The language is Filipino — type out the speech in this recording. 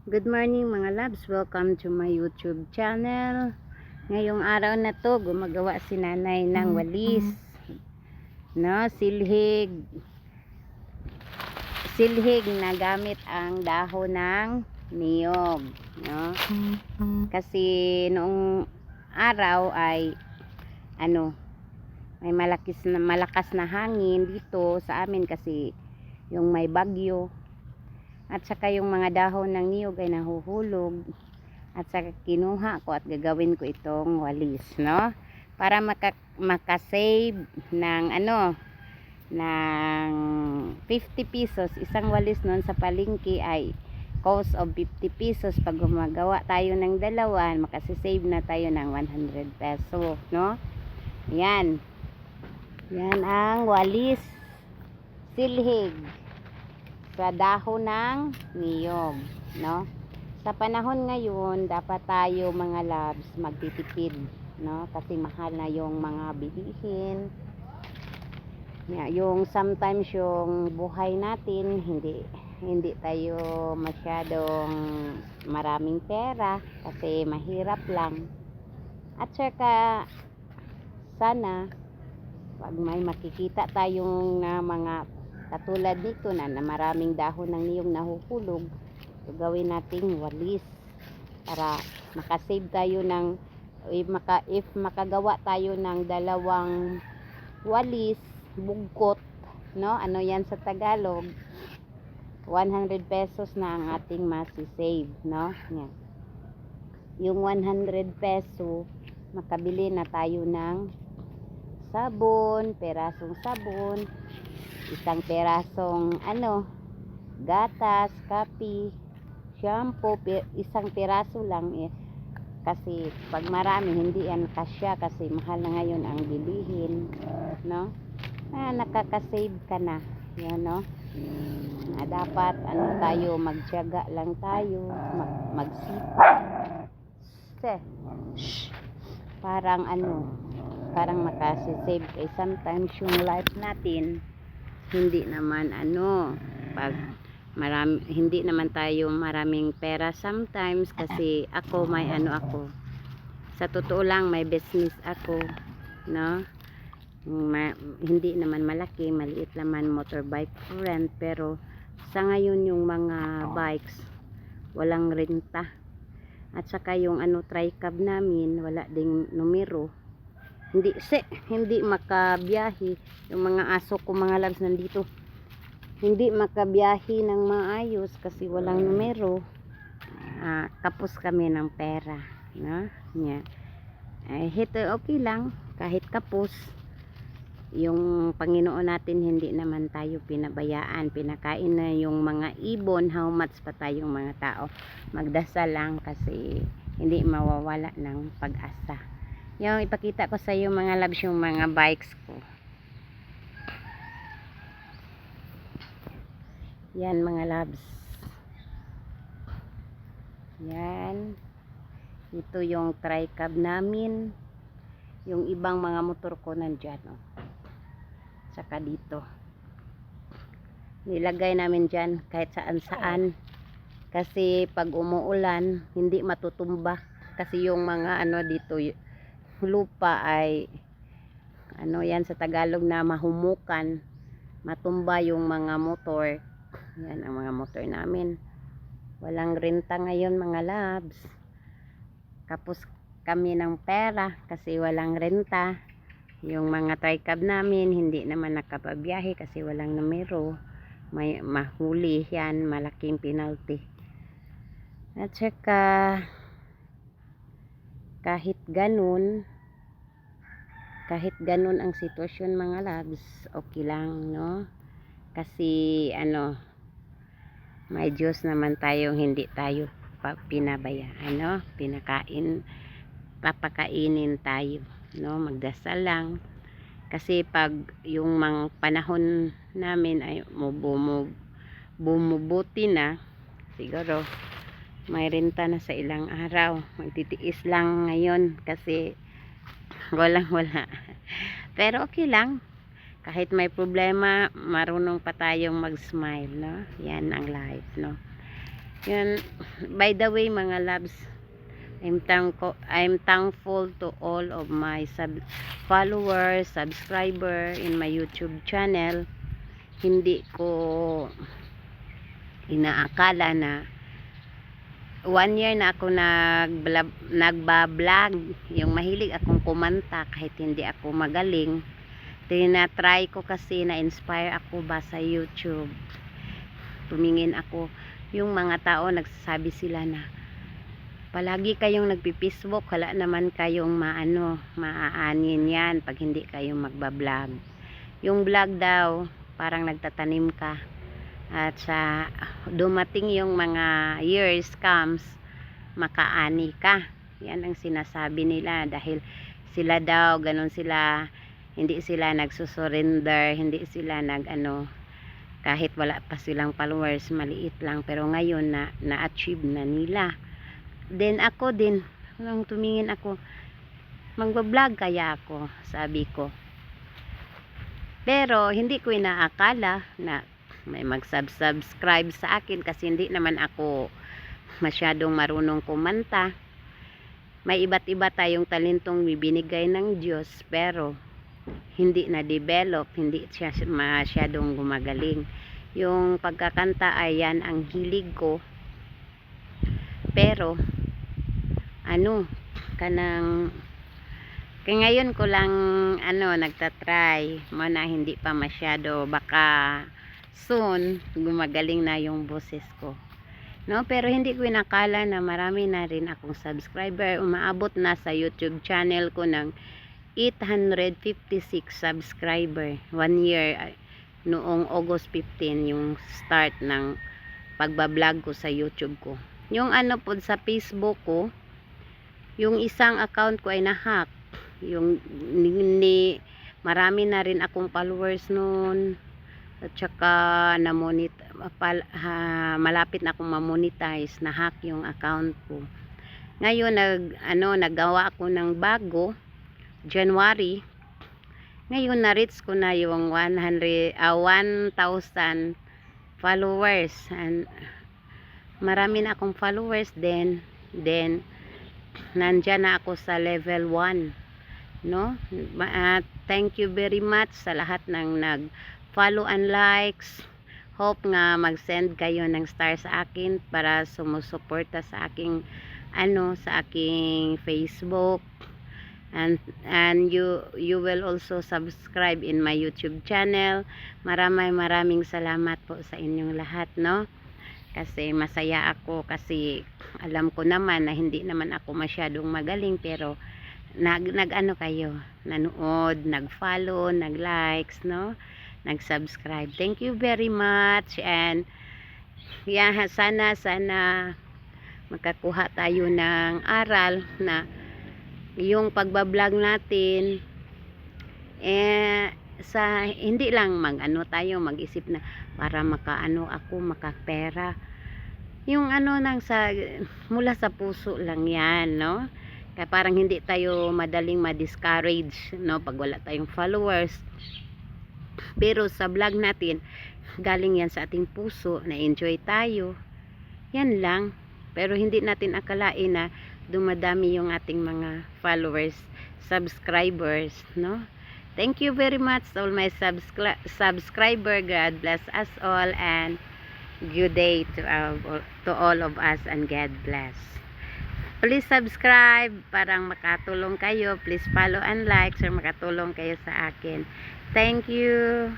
Good morning mga loves, welcome to my YouTube channel. Ngayong araw na to, gumagawa si nanay ng walis, no? Silhig na gamit ang dahon ng niyog, no? Kasi noong araw ay may malakas na hangin dito sa amin kasi yung may bagyo. At saka yung mga dahon ng niyog ay nahuhulog. At saka kinuha ko at gagawin ko itong walis, no? Para makasave ng ng 50 pesos. Isang walis nun sa palengke ay cost of 50 pesos. Pag gumagawa tayo ng dalawa, makasisave na tayo ng 100 peso, no? Yan. Yan ang walis silhig sa dahon ng niyog, no? Sa panahon ngayon, dapat tayo mga loves magtitipid, no? Kasi mahal na yung mga bilihin. Yung sometimes yung buhay natin, hindi tayo masyadong maraming pera kasi mahirap lang. At saka sana pag may makikita tayong mga katulad nito na maraming dahon ng niyog nahuhulog, gawin nating walis para makasave tayo ng if makagawa tayo ng dalawang walis bugkot, no? Ano yan sa Tagalog, 100 pesos na ang ating masisave, no? Yan. Yung 100 peso makabili na tayo ng sabon, perasong sabon, isang perasong gatas, kape, shampoo, isang peraso lang kasi pag marami hindi yan kasya kasi mahal na ngayon ang bilihin, no? Nakakasave ka na yan, no? Dapat tayo magtiyaga lang tayo, magsipag parang makasisave sometimes yung life natin hindi naman hindi naman tayo maraming pera sometimes kasi ako sa totoo lang may business ako, no? Hindi naman malaki, maliit naman motorbike rent, pero sa ngayon yung mga bikes walang renta at saka yung tricab namin wala ding numero, hindi makabiyahe yung mga aso ko mga loves nandito, hindi makabiyahe ng maayos kasi walang numero. Kapos kami ng pera, no? Okay lang kahit kapos, yung Panginoon natin hindi naman tayo pinabayaan, pinakain na yung mga ibon. How much pa tayong mga tao, magdasal lang kasi hindi mawawala ng pag-asa. Yung ipakita ko sa iyo mga loves yung mga bikes ko. Yan mga loves. Yan. Ito yung tricab namin. Yung ibang mga motor ko nandyan, oh. Saka dito. Nilagay namin dyan kahit saan-saan. Kasi pag umuulan, hindi matutumba. Kasi yung mga dito, lupa ay yan sa Tagalog na mahumukan, matumba yung mga motor. Yan ang mga motor namin. Walang renta ngayon mga labs, kapos kami ng pera kasi walang renta. Yung mga tricab namin hindi naman nakapabiyahe kasi walang numero, may mahuli yan, malaking penalty. At saka kahit ganun ang sitwasyon mga labs, okay lang, no? Kasi may Diyos naman tayong hindi tayo pinabayaan, no? Papakainin tayo, no? Magdasal lang kasi pag yung mga panahon namin ay bumubuti na, siguro may renta na sa ilang araw, magtitiis lang ngayon kasi wala pero okay lang, kahit may problema marunong pa tayong mag smile, no? Yan ang life, no? Yan, by the way mga loves, I'm thankful to all of my followers, subscriber in my YouTube channel. Hindi ko inaakala na 1 year na ako nagba-vlog. Yung mahilig akong kumanta kahit hindi ako magaling. Tinatry ko kasi na-inspire ako ba sa YouTube. Tumingin ako, yung mga tao nagsasabi sila na palagi kayong nagpi-Facebook, wala naman kayong maaanin yan pag hindi kayong magba-vlog. Yung vlog daw, parang nagtatanim ka. At sa dumating yung mga years comes, makaani ka. Yan ang sinasabi nila dahil sila daw, ganun sila, hindi sila nagsusurrender, hindi sila kahit wala pa silang followers, maliit lang, pero ngayon na-achieve na nila. Then ako din, nung tumingin ako, magbablog kaya ako, sabi ko. Pero hindi ko inaakala na may mag-subscribe sa akin kasi hindi naman ako masyadong marunong kumanta. May iba't iba tayong talentong bibinigay ng Diyos, pero hindi na-develop, hindi siya masyadong gumagaling. Yung pagkakanta ay yan ang hilig ko. Pero kaya ngayon ko lang nagtatry mo na hindi pa masyado, baka soon gumagaling na yung boses ko, no? Pero hindi ko inakala na marami na rin akong subscriber. Umaabot na sa YouTube channel ko ng 856 subscriber 1 year, noong August 15 yung start ng pagbablog ko sa YouTube ko. Yung po sa Facebook ko, yung isang account ko ay nahack. Yung marami na rin akong followers noon, at saka malapit na akong ma-monetize, nahack yung account ko. Ngayon nagawa ako ng bago January. Ngayon na-reach ko na yung 1,000 followers, and marami na akong followers. Then nandyan na ako sa level 1, no? Thank you very much sa lahat ng nag-follow and likes. Hope nga mag-send kayo ng star sa akin para sumusuporta sa aking sa aking Facebook. And you will also subscribe in my YouTube channel. Maraming salamat po sa inyong lahat, no? Kasi masaya ako kasi alam ko naman na hindi naman ako masyadong magaling, pero kayo nanood, nag-follow, nag-likes, no? Nag-subscribe. Thank you very much, and sana makakuha tayo ng aral na yung pagbablog natin sa hindi lang tayo mag-isip na para makapera. Yung mula sa puso lang yan, no? Kaya parang hindi tayo madaling ma-discourage, no, pag wala tayong followers. Pero sa vlog natin, galing yan sa ating puso, na-enjoy tayo. Yan lang. Pero hindi natin akalain na dumadami yung ating mga followers, subscribers, no? Thank you very much all my subscriber. God bless us all, and good day to all of us, and God bless. Please subscribe parang makatulong kayo. Please follow and like so makatulong kayo sa akin. Thank you.